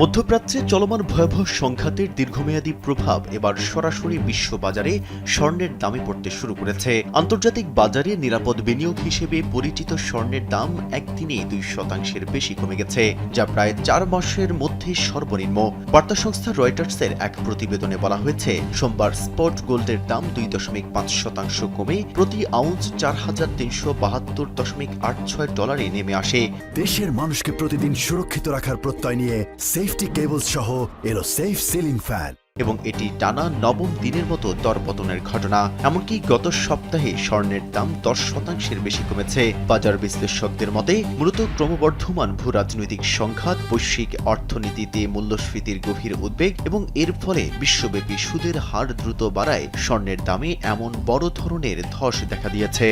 মধ্যপ্রাচ্যে চলমান ভয়াবহ সংঘাতের দীর্ঘমেয়াদী প্রভাব এবার সরাসরি বিশ্ব বাজারে স্বর্ণের দামে পড়তে শুরু করেছে। আন্তর্জাতিক বাজারে নিরাপদ বিনিয়োগ হিসেবে পরিচিত স্বর্ণের দাম একদিনে 2% বেশি কমে গেছে, যা প্রায় 4 মাসের মধ্যে সর্বনিম্ন। বার্তা সংস্থা রয়টার্সের এক প্রতিবেদনে বলা হয়েছে, সোমবার স্পট গোল্ডের দাম 2.5% কমে প্রতি আউন্স 4,372.86 ডলারে নেমে আসে। দেশের মানুষকে প্রতিদিন সুরক্ষিত রাখার প্রত্যয় নিয়ে সেফটি কেবল সহ এলো সেফ সিলিং ফ্যান, এবং এটি টানা নবম দিনের মতো দরপতনের ঘটনা। এমনকি গত সপ্তাহে স্বর্ণের দাম 10% বেশি কমেছে। বাজার বিশ্লেষকদের মতে মূলত ক্রমবর্ধমান ভূরাজনৈতিক সংঘাত, বৈশ্বিক অর্থনীতিতে মূল্যস্ফীতির গভীর উদ্বেগ এবং এর ফলে বিশ্বব্যাপী সুদের হার দ্রুত বাড়ায় স্বর্ণের দামে এমন বড় ধরনের ধস দেখা দিয়েছে।